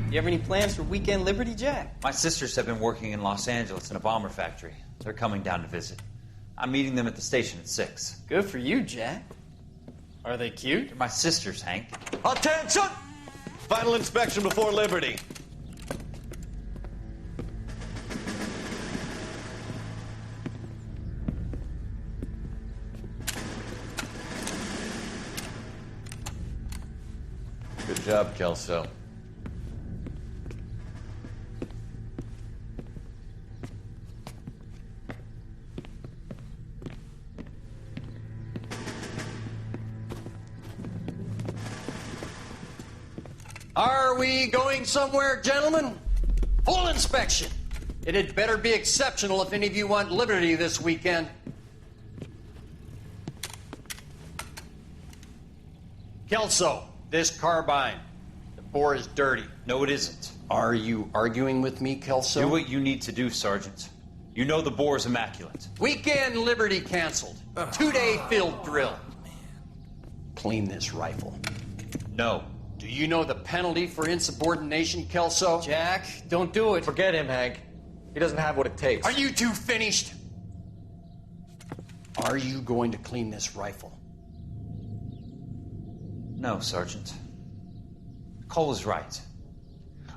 You have any plans for Weekend Liberty, Jack? My sisters have been working in Los Angeles in a bomber factory. They're coming down to visit. I'm meeting them at the station at 6. Good for you, Jack. Are they cute? They're my sisters, Hank. Attention! Final inspection before Liberty. Good job, Kelso. Are we going somewhere, gentlemen? Full inspection. It had better be exceptional if any of you want liberty this weekend. Kelso, this carbine. The bore is dirty. No, it isn't. Are you arguing with me, Kelso? Do what you need to do, Sergeant. You know the bore is immaculate. Weekend liberty canceled. 2-day field drill. Clean this rifle. No. Do you know the penalty for insubordination, Kelso? Jack, don't do it. Forget him, Hank. He doesn't have what it takes. Are you two finished? Are you going to clean this rifle? No, Sergeant. Cole is right.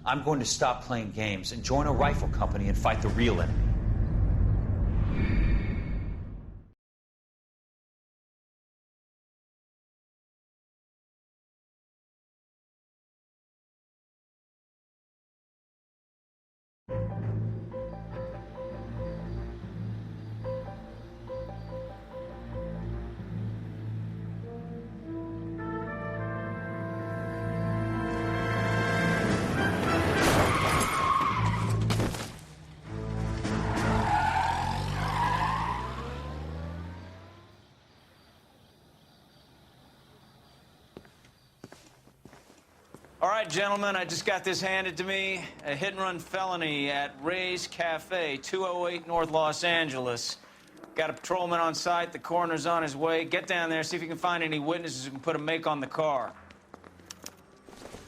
I'm going to stop playing games and join a rifle company and fight the real enemy. All right, gentlemen, I just got this handed to me. A hit-and-run felony at Ray's Cafe, 208 North Los Angeles. Got a patrolman on site. The coroner's on his way. Get down there, see if you can find any witnesses who can put a make on the car.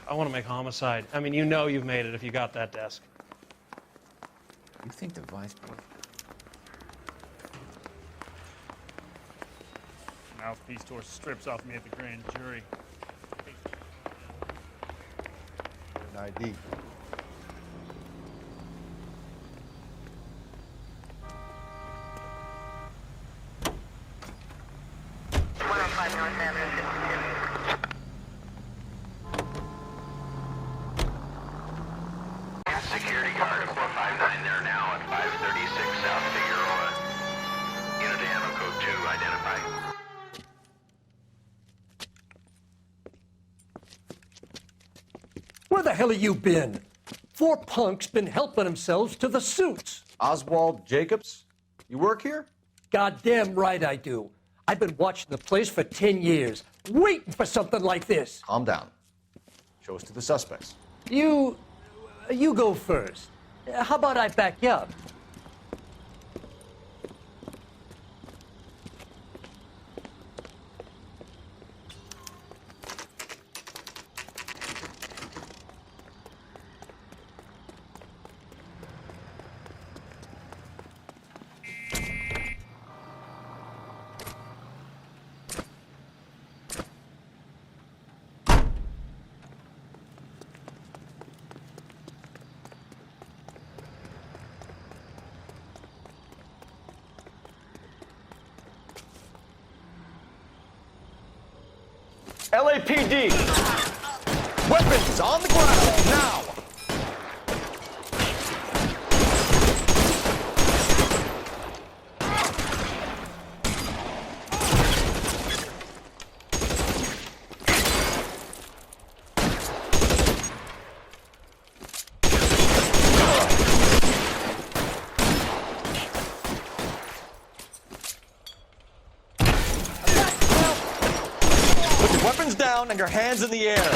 I want to make homicide. I mean, you know you've made it if you got that desk. You think the vice president... Mouthpiece tore strips off me at the grand jury. An ID. Security guard at 459 there now at 536 South Figueroa. Unit to ammo code 2 identified. Where the hell have you been? 4 punks been helping themselves to the suits. Oswald Jacobs? You work here? Goddamn right I do. I've been watching the place for 10 years, waiting for something like this. Calm down. Show us to the suspects. You go first. How about I back you up? LAPD! Weapons on the ground, now! Weapons down and your hands in the air.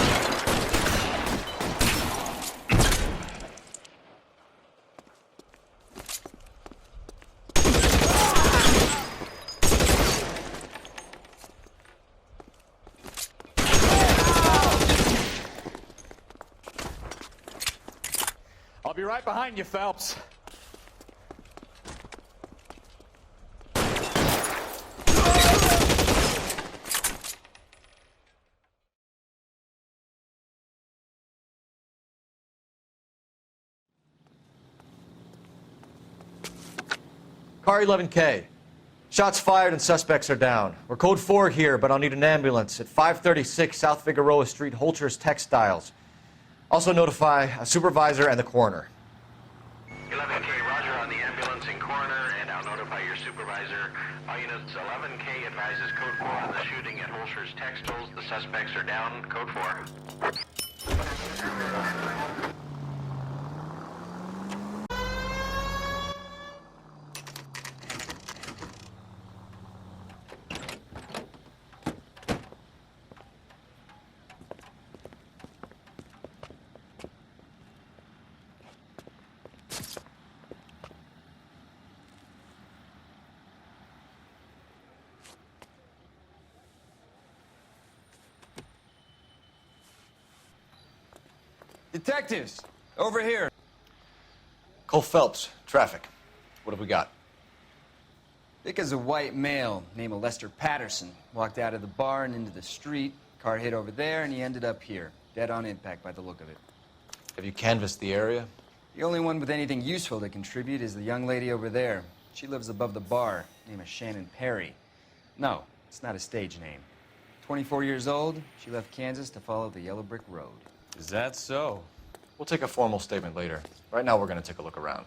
be right behind you, Phelps. Car 11K. Shots fired and suspects are down. We're code 4 here, but I'll need an ambulance at 536 South Figueroa Street, Holcher's Textiles. Also notify a supervisor and the coroner. 11K, roger on the ambulance and coroner, and I'll notify your supervisor. All units, 11K advises code 4 on the shooting at Holcher's Textiles. The suspects are down, code 4. Detectives, over here. Cole Phelps, traffic. What have we got? Vic is a white male named Lester Patterson. Walked out of the bar and into the street. Car hit over there, and he ended up here. Dead on impact by the look of it. Have you canvassed the area? The only one with anything useful to contribute is the young lady over there. She lives above the bar. Name is Shannon Perry. No, it's not a stage name. 24 years old, she left Kansas to follow the yellow brick road. Is that so? We'll take a formal statement later. Right now, we're going to take a look around.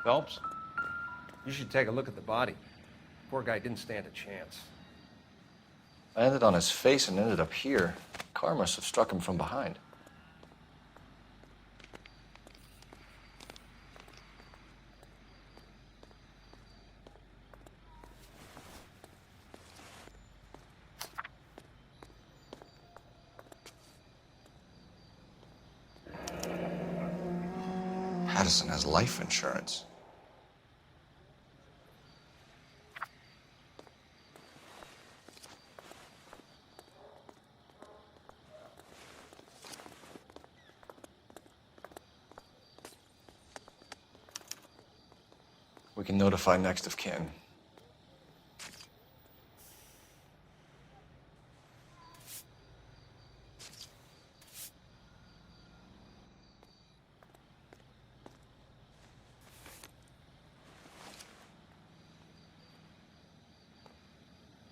Phelps, you should take a look at the body. Poor guy didn't stand a chance. I landed on his face and ended up here. The car must have struck him from behind. Patterson has life insurance. We can notify next of kin.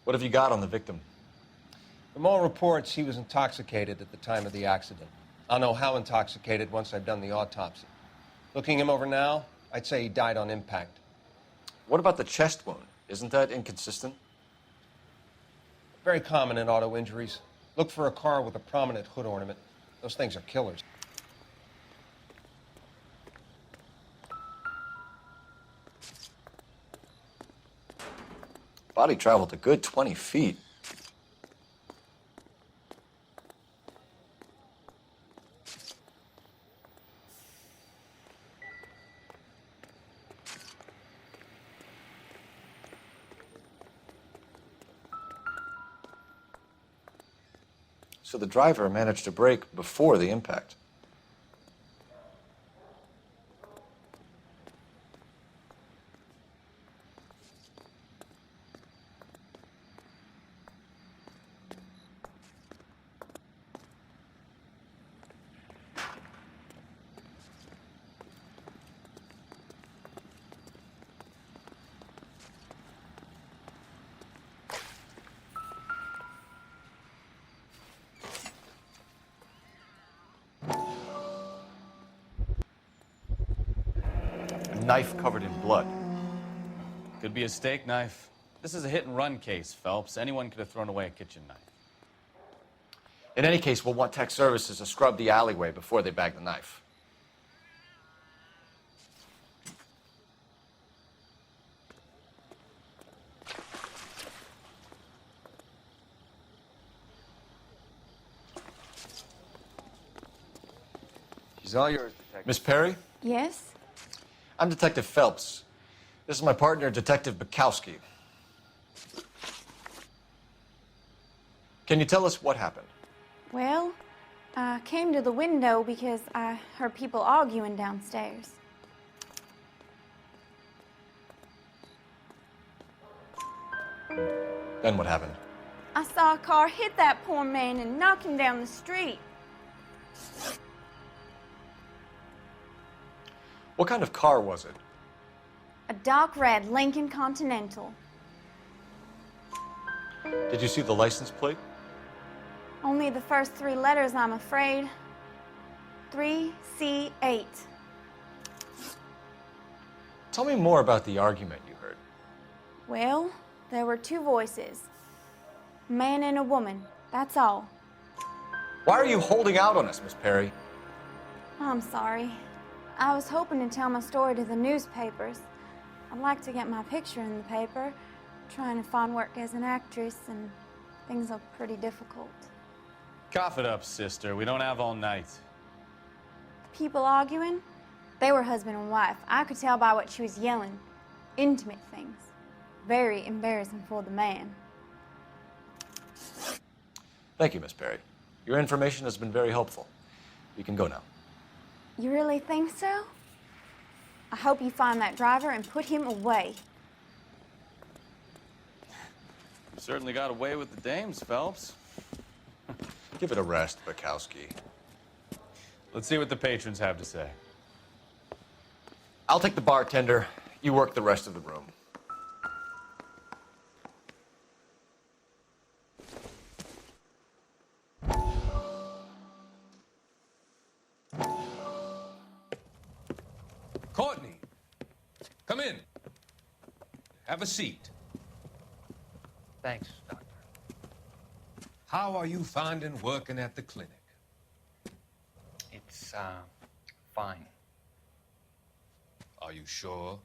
What have you got on the victim? From all reports, he was intoxicated at the time of the accident. I'll know how intoxicated once I've done the autopsy. Looking him over now, I'd say he died on impact. What about the chest wound? Isn't that inconsistent? Very common in auto injuries. Look for a car with a prominent hood ornament. Those things are killers. Body traveled a good 20 feet. So the driver managed to brake before the impact. Knife covered in blood. Could be a steak knife. This is a hit-and-run case, Phelps. Anyone could have thrown away a kitchen knife. In any case, we'll want tech services to scrub the alleyway before they bag the knife. She's all yours, Detective. Miss Perry? Yes? I'm Detective Phelps. This is my partner, Detective Bukowski. Can you tell us what happened? Well, I came to the window because I heard people arguing downstairs. Then what happened? I saw a car hit that poor man and knock him down the street. What kind of car was it? A dark red Lincoln Continental. Did you see the license plate? Only the first 3 letters, I'm afraid. 3C8. Tell me more about the argument you heard. Well, there were 2 voices. A man and a woman, that's all. Why are you holding out on us, Miss Perry? I'm sorry. I was hoping to tell my story to the newspapers. I'd like to get my picture in the paper. Trying to find work as an actress, and things are pretty difficult. Cough it up, sister. We don't have all night. People arguing? They were husband and wife. I could tell by what she was yelling. Intimate things. Very embarrassing for the man. Thank you, Miss Perry. Your information has been very helpful. You can go now. You really think so? I hope you find that driver and put him away. You certainly got away with the dames, Phelps. Give it a rest, Bukowski. Let's see what the patrons have to say. I'll take the bartender. You work the rest of the room. Courtney, come in. Have a seat. Thanks, Doctor. How are you finding working at the clinic? It's, fine. Are you sure?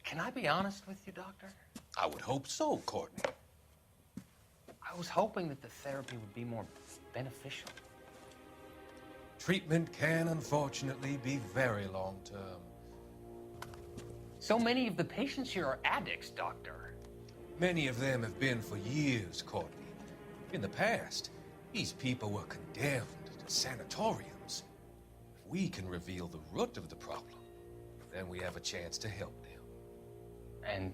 Can I be honest with you, Doctor? I would hope so, Courtney. I was hoping that the therapy would be more beneficial. Treatment can, unfortunately, be very long-term. So many of the patients here are addicts, Doctor. Many of them have been for years, Courtney. In the past, these people were condemned to sanatoriums. If we can reveal the root of the problem, then we have a chance to help them. And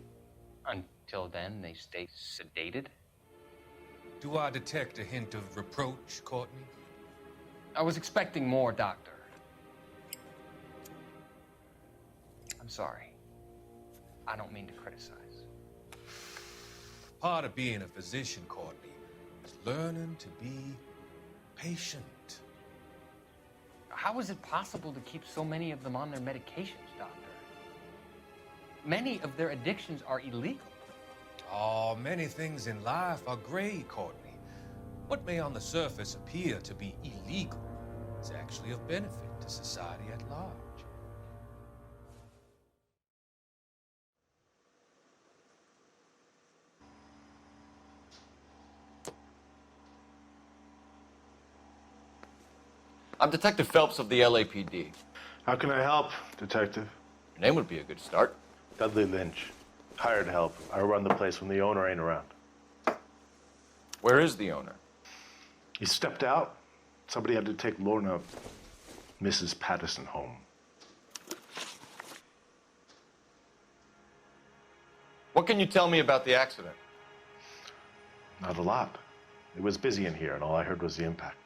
until then, they stay sedated? Do I detect a hint of reproach, Courtney? I was expecting more, Doctor. I'm sorry. I don't mean to criticize. Part of being a physician, Courtney, is learning to be patient. How is it possible to keep so many of them on their medications, Doctor? Many of their addictions are illegal. Oh, many things in life are gray, Courtney. What may on the surface appear to be illegal is actually of benefit to society at large. I'm Detective Phelps of the LAPD. How can I help, Detective? Your name would be a good start. Dudley Lynch. Hired help. I run the place when the owner ain't around. Where is the owner? He stepped out. Somebody had to take Lorna, Mrs. Patterson, home. What can you tell me about the accident? Not a lot. It was busy in here, and all I heard was the impact.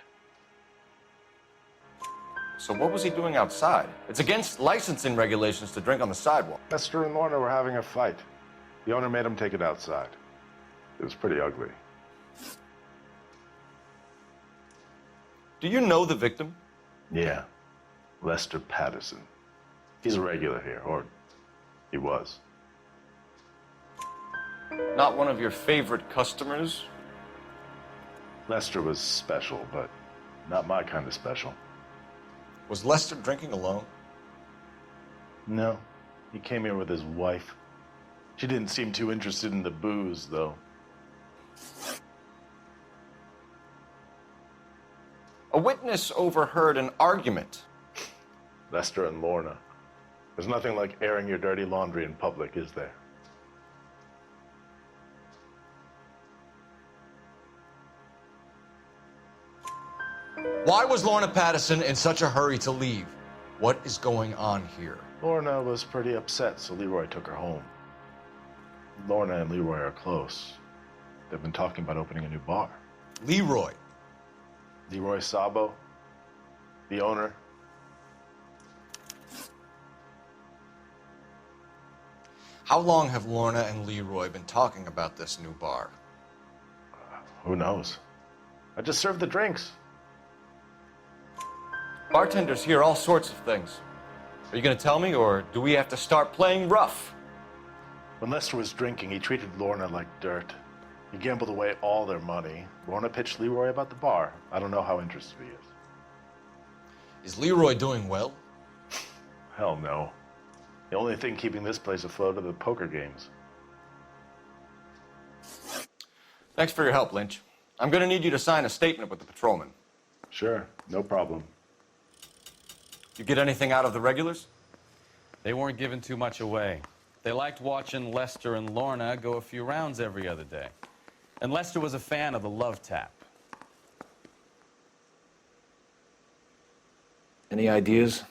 So what was he doing outside? It's against licensing regulations to drink on the sidewalk. Lester and Lorna were having a fight. The owner made him take it outside. It was pretty ugly. Do you know the victim? Yeah. Lester Patterson. He's a regular here, or he was. Not one of your favorite customers? Lester was special, but not my kind of special. Was Lester drinking alone? No. He came here with his wife. She didn't seem too interested in the booze, though. A witness overheard an argument. Lester and Lorna. There's nothing like airing your dirty laundry in public, is there? Why was Lorna Patterson in such a hurry to leave? What is going on here? Lorna was pretty upset, so Leroy took her home. Lorna and Leroy are close. They've been talking about opening a new bar. Leroy? Leroy Sabo, the owner. How long have Lorna and Leroy been talking about this new bar? Who knows? I just served the drinks. Bartenders hear all sorts of things. Are you going to tell me, or do we have to start playing rough? When Lester was drinking, he treated Lorna like dirt. He gambled away all their money. Lorna pitched Leroy about the bar. I don't know how interested he is. Is Leroy doing well? Hell no. The only thing keeping this place afloat are the poker games. Thanks for your help, Lynch. I'm going to need you to sign a statement with the patrolman. Sure, no problem. You get anything out of the regulars? They weren't giving too much away. They liked watching Lester and Lorna go a few rounds every other day. And Lester was a fan of the love tap. Any ideas?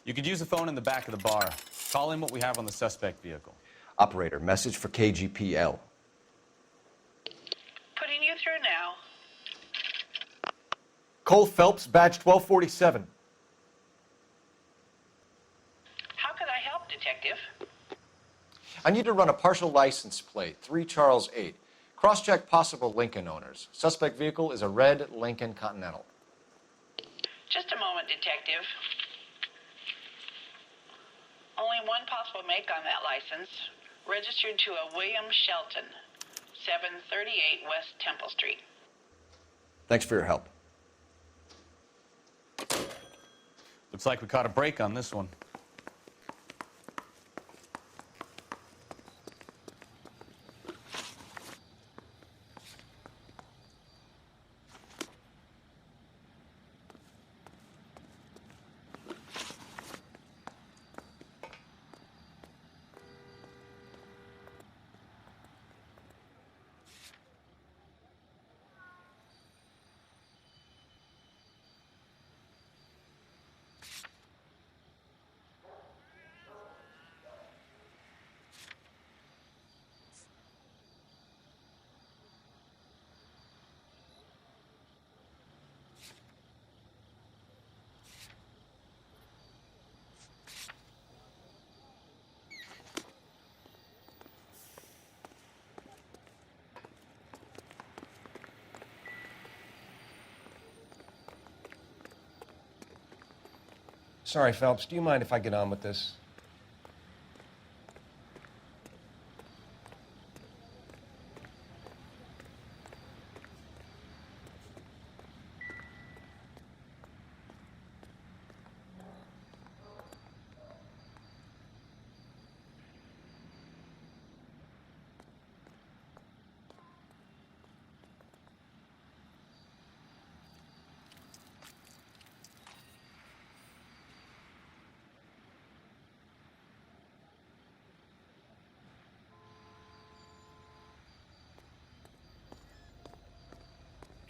You could use the phone in the back of the bar. Call in what we have on the suspect vehicle. Operator, message for KGPL. Putting you through now. Cole Phelps, badge 1247. How could I help, Detective? I need to run a partial license plate, 3 Charles 8. Cross-check possible Lincoln owners. Suspect vehicle is a red Lincoln Continental. Just a moment, Detective. Only one possible make on that license. Registered to a William Shelton, 738 West Temple Street. Thanks for your help. Looks like we caught a break on this one. Sorry, Phelps, do you mind if I get on with this?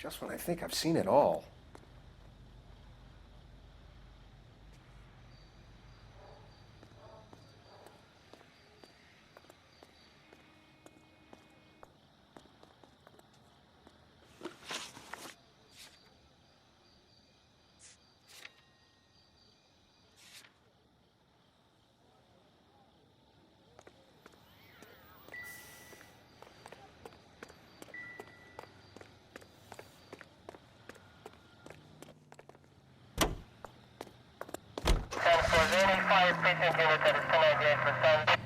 Just when I think I've seen it all. Any fire precinct unit that is still engaged for some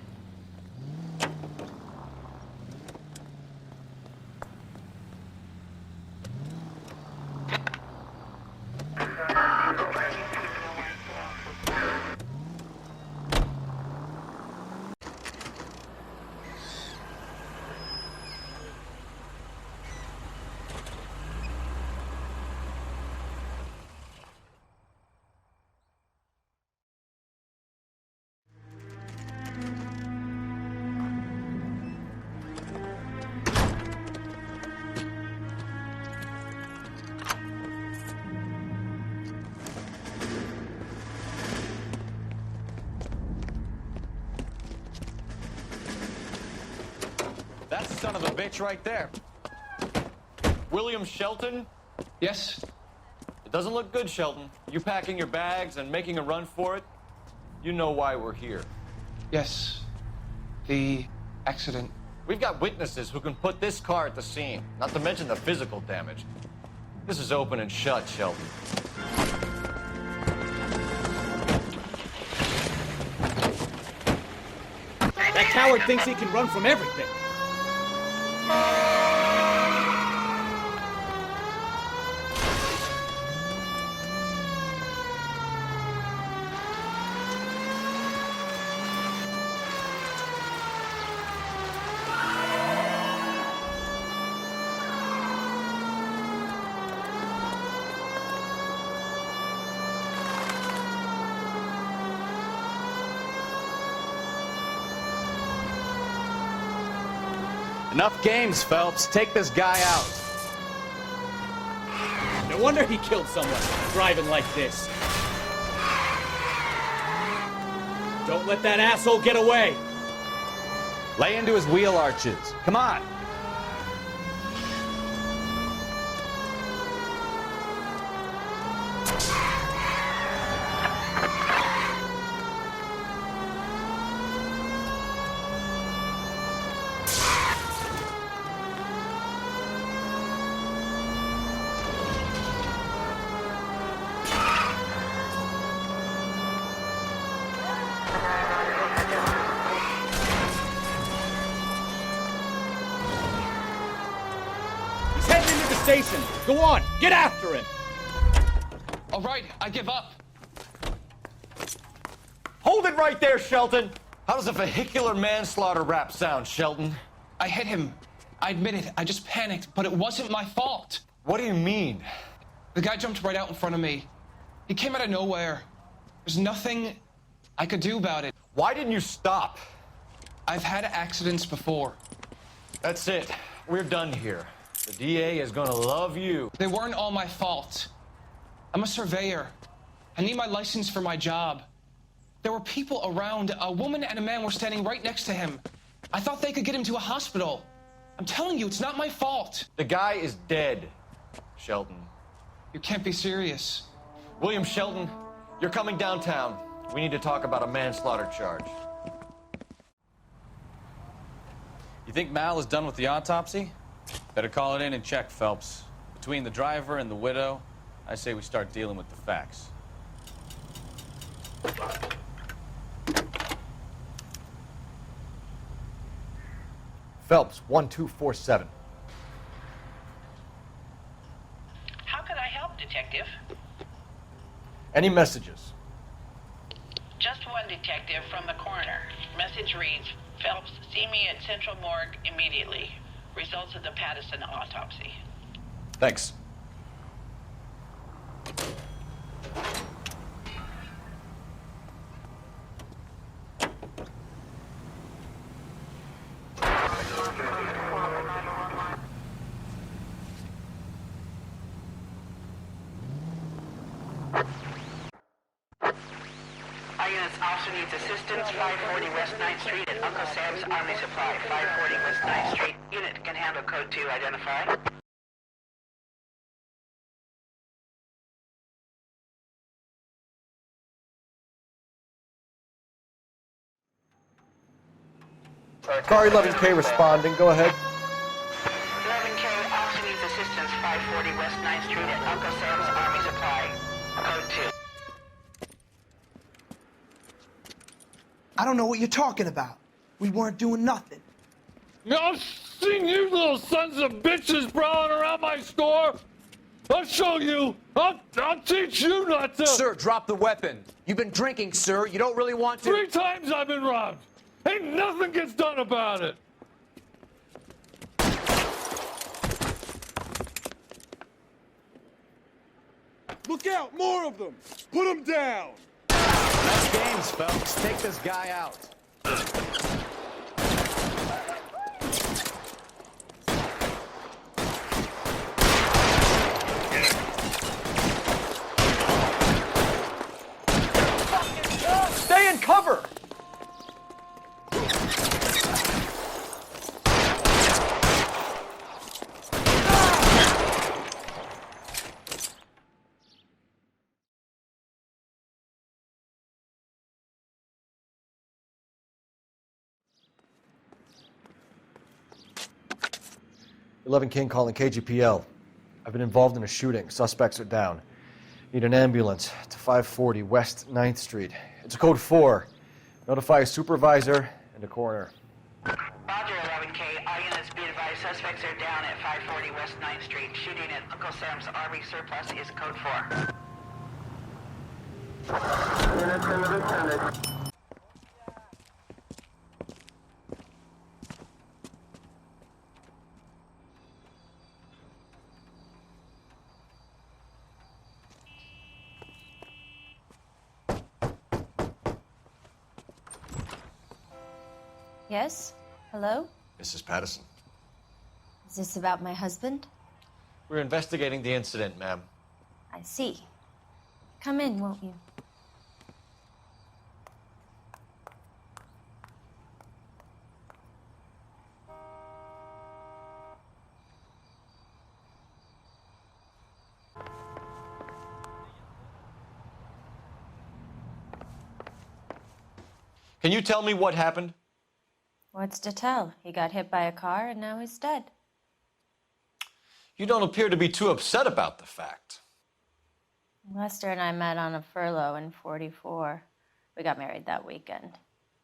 That's the son of a bitch right there. William Shelton? Yes? It doesn't look good, Shelton. You packing your bags and making a run for it? You know why we're here. Yes. The accident. We've got witnesses who can put this car at the scene, not to mention the physical damage. This is open and shut, Shelton. That coward thinks he can run from everything. Enough games, Phelps. Take this guy out. No wonder he killed someone, driving like this. Don't let that asshole get away. Lay into his wheel arches. Come on. Station. Go on, get after him. All right, I give up. Hold it right there, Shelton. How does a vehicular manslaughter rap sound, Shelton? I hit him. I admit it. I just panicked, but it wasn't my fault. What do you mean? The guy jumped right out in front of me. He came out of nowhere. There's nothing I could do about it. Why didn't you stop? I've had accidents before. That's it. We're done here. The DA is gonna love you. They weren't all my fault. I'm a surveyor. I need my license for my job. There were people around. A woman and a man were standing right next to him. I thought they could get him to a hospital. I'm telling you, it's not my fault. The guy is dead, Shelton. You can't be serious. William Shelton, you're coming downtown. We need to talk about a manslaughter charge. You think Mal is done with the autopsy? Better call it in and check, Phelps. Between the driver and the widow, I say we start dealing with the facts. Phelps, 1247. How can I help, Detective? Any messages? Just one detective from the coroner. Message reads, Phelps, see me at Central Morgue immediately. Results of the Pattison autopsy. Thanks. Officer needs assistance, 540 West 9th Street at Uncle Sam's Army Supply. 540 West 9th Street. Unit can handle code 2. Identify. Car 11K responding. Go ahead. 11K, officer needs assistance, 540 West 9th Street at Uncle Sam's Army Supply. Code 2. I don't know what you're talking about. We weren't doing nothing. I've seen you little sons of bitches prowling around my store. I'll show you. I'll teach you not to. Sir, drop the weapon. You've been drinking, sir. You don't really want to. 3 times I've been robbed. Ain't nothing gets done about it. Look out, more of them. Put them down. That's games, Phelps. Take this guy out. Stay in cover! 11 King calling KGPL. I've been involved in a shooting. Suspects are down. Need an ambulance to 540 West 9th Street. It's a code 4. Notify a supervisor and a coroner. Roger, 11K. All units be advised, suspects are down at 540 West 9th Street. Shooting at Uncle Sam's RV surplus is code 4. Yes? Hello? Mrs. Patterson. Is this about my husband? We're investigating the incident, ma'am. I see. Come in, won't you? Can you tell me what happened? What's to tell? He got hit by a car and now he's dead. You don't appear to be too upset about the fact. Lester and I met on a furlough in '44. We got married that weekend.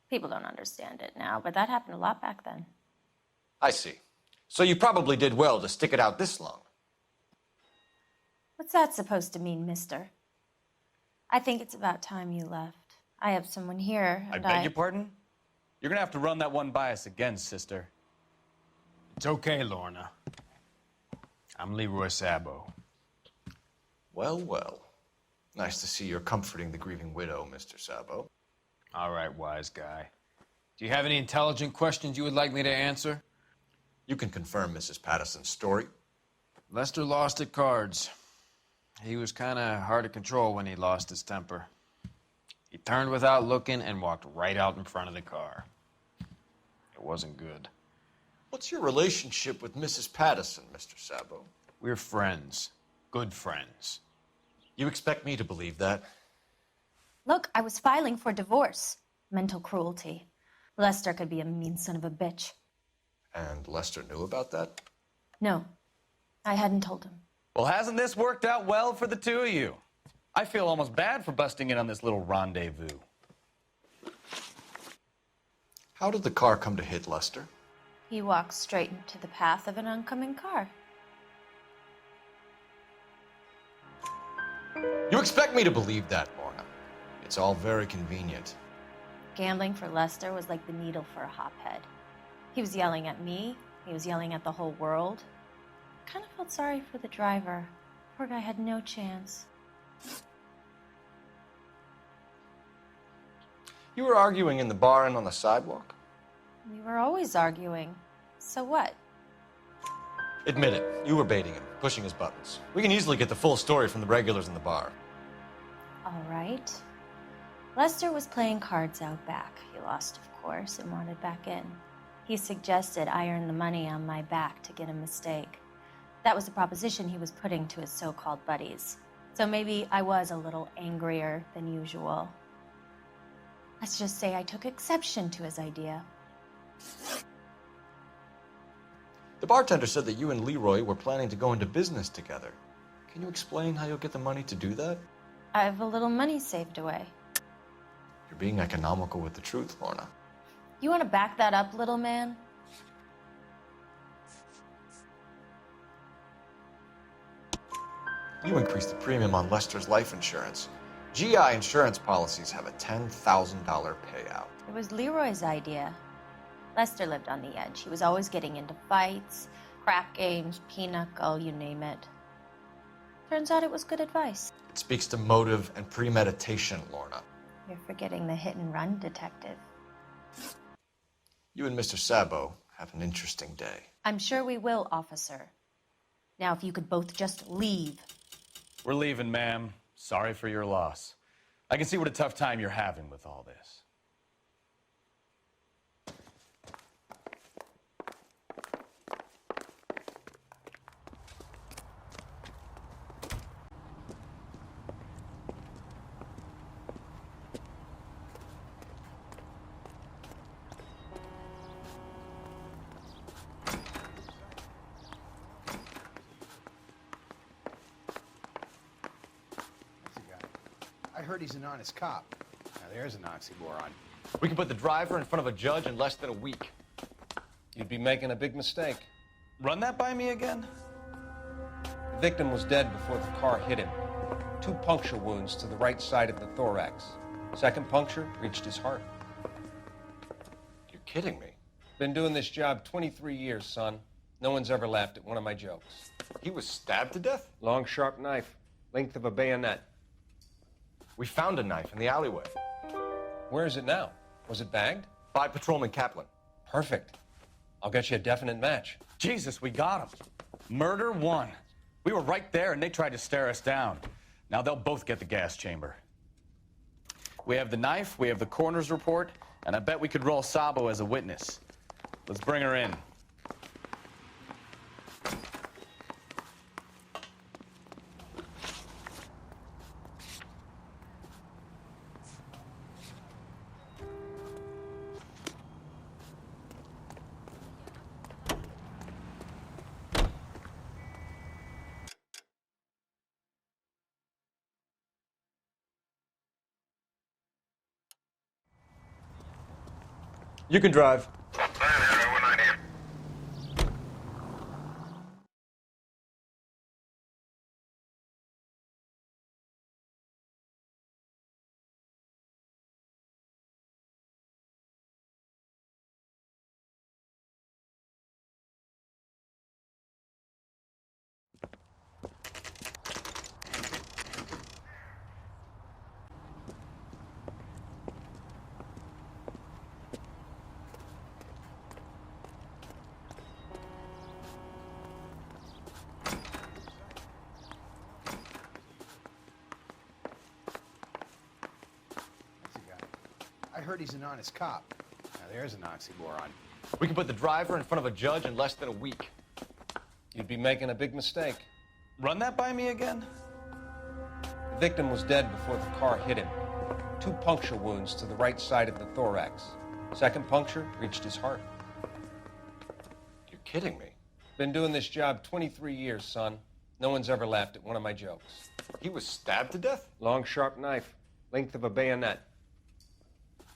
People don't understand it now, but that happened a lot back then. I see. So you probably did well to stick it out this long. What's that supposed to mean, mister? I think it's about time you left. I have someone here, I and beg your pardon? You're gonna have to run that one by us again, sister. It's okay, Lorna. I'm Leroy Sabo. Well, well. Nice to see you're comforting the grieving widow, Mr. Sabo. All right, wise guy. Do you have any intelligent questions you would like me to answer? You can confirm Mrs. Patterson's story. Lester lost at cards. He was kind of hard to control when he lost his temper. He turned without looking and walked right out in front of the car. It wasn't good. What's your relationship with Mrs. Patterson, Mr. Sabo? We're friends. Good friends. You expect me to believe that? Look, I was filing for divorce. Mental cruelty. Lester could be a mean son of a bitch. And Lester knew about that? No, I hadn't told him. Well, hasn't this worked out well for the two of you? I feel almost bad for busting in on this little rendezvous. How did the car come to hit Lester? He walked straight into the path of an oncoming car. You expect me to believe that, Lorna? It's all very convenient. Gambling for Lester was like the needle for a hophead. He was yelling at me. He was yelling at the whole world. I kind of felt sorry for the driver. Poor guy had no chance. You were arguing in the bar and on the sidewalk? We were always arguing. So what? Admit it. You were baiting him, pushing his buttons. We can easily get the full story from the regulars in the bar. All right. Lester was playing cards out back. He lost, of course, and wanted back in. He suggested I earn the money on my back to get a mistake. That was the proposition he was putting to his so-called buddies. So maybe I was a little angrier than usual. Let's just say I took exception to his idea. The bartender said that you and Leroy were planning to go into business together. Can you explain how you'll get the money to do that? I have a little money saved away. You're being economical with the truth, Lorna. You want to back that up, little man? You increased the premium on Lester's life insurance. GI insurance policies have a $10,000 payout. It was Leroy's idea. Lester lived on the edge. He was always getting into fights, crap games, pinochle, you name it. Turns out it was good advice. It speaks to motive and premeditation, Lorna. You're forgetting the hit-and-run detective. You and Mr. Sabo have an interesting day. I'm sure we will, officer. Now, if you could both just leave. We're leaving, ma'am. Sorry for your loss. I can see what a tough time you're having with all this. heard he's an honest cop. Now there's an oxymoron. We can put the driver in front of a judge in less than a week. You'd be making a big mistake. Run that by me again? The victim was dead before the car hit him. 2 puncture wounds to the right side of the thorax. Second puncture reached his heart. You're kidding me. Been doing this job 23 years, son. No one's ever laughed at one of my jokes. He was stabbed to death? Long, sharp knife, length of a bayonet. We found a knife in the alleyway. Where is it now? Was it bagged? By Patrolman Kaplan. Perfect. I'll get you a definite match. Jesus, we got him. Murder 1. We were right there and they tried to stare us down. Now they'll both get the gas chamber. We have the knife, we have the coroner's report, and I bet we could roll Sabo as a witness. Let's bring her in. You can drive. I heard he's an honest cop. Now there's an oxymoron. We can put the driver in front of a judge in less than a week. You'd be making a big mistake. Run that by me again? The victim was dead before the car hit him. 2 puncture wounds to the right side of the thorax. Second puncture reached his heart. You're kidding me. Been doing this job 23 years, son. No one's ever laughed at one of my jokes. He was stabbed to death? Long, sharp knife, length of a bayonet.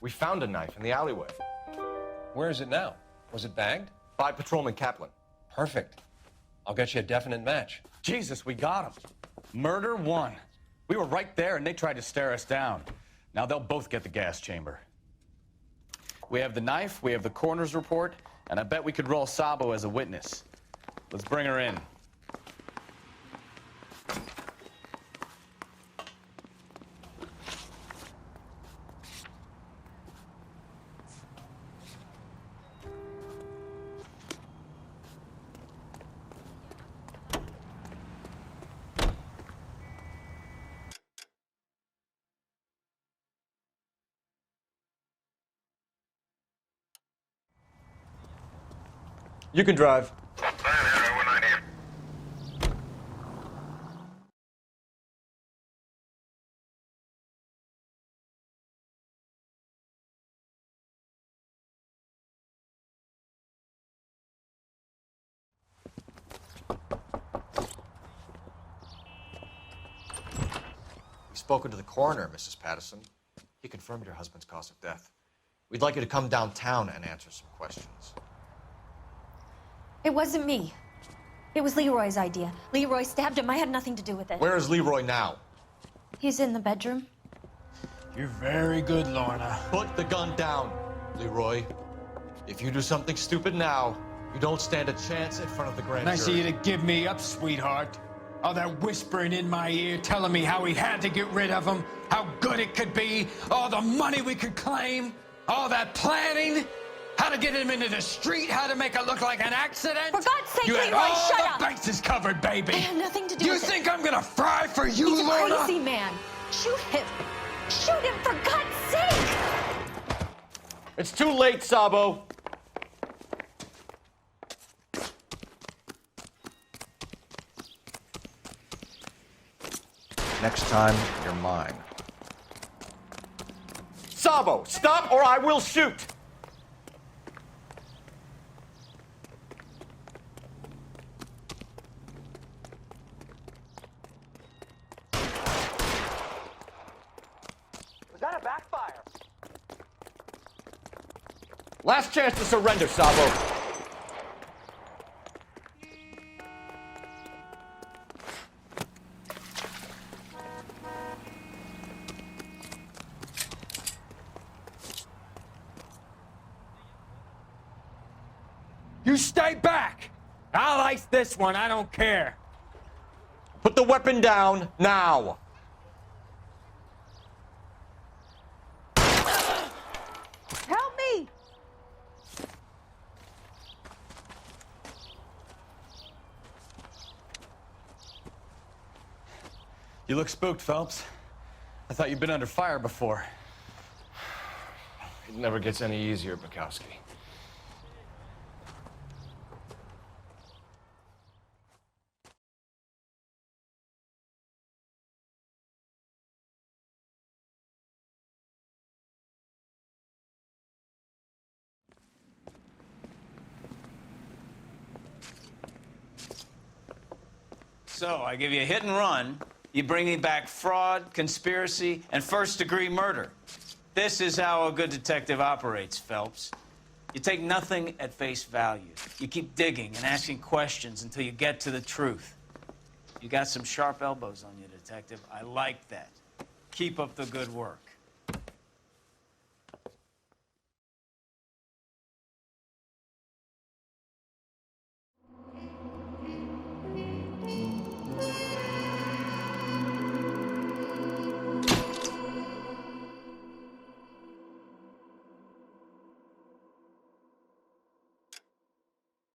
We found a knife in the alleyway. Where is it now? Was it bagged? By Patrolman Kaplan. Perfect. I'll get you a definite match. Jesus, we got him. Murder 1. We were right there and they tried to stare us down. Now they'll both get the gas chamber. We have the knife, we have the coroner's report, and I bet we could roll Sabo as a witness. Let's bring her in. You can drive. We've spoken to the coroner, Mrs. Patterson. He confirmed your husband's cause of death. We'd like you to come downtown and answer some questions. It wasn't me. It was Leroy's idea. Leroy stabbed him. I had nothing to do with it. Where is Leroy now? He's in the bedroom. You're very good, Lorna. Put the gun down, Leroy. If you do something stupid now, you don't stand a chance in front of the grand Nice of jury. you to give me up, sweetheart. All that whispering in my ear, telling me how we had to get rid of him, how good it could be, all the money we could claim, all that planning, how to get him into the street, how to make it look like an accident. For God's sake, you had Leroy, all shut the up. bases covered, baby. I had nothing to do You with it. think I'm gonna fry for you, He's a Lorna? crazy man. Shoot him. Shoot him, for God's sake. It's too late, Sabo. Next time, you're mine. Sabo, stop or I will shoot. Last chance to surrender, Sabo. You stay back! I'll ice this one, I don't care. Put the weapon down, now! Help me! You look spooked, Phelps. I thought you'd been under fire before. It never gets any easier, Bukowski. So, I give you a hit and run. You bring me back fraud, conspiracy, and first-degree murder. This is how a good detective operates, Phelps. You take nothing at face value. You keep digging and asking questions until you get to the truth. You got some sharp elbows on you, detective. I like that. Keep up the good work.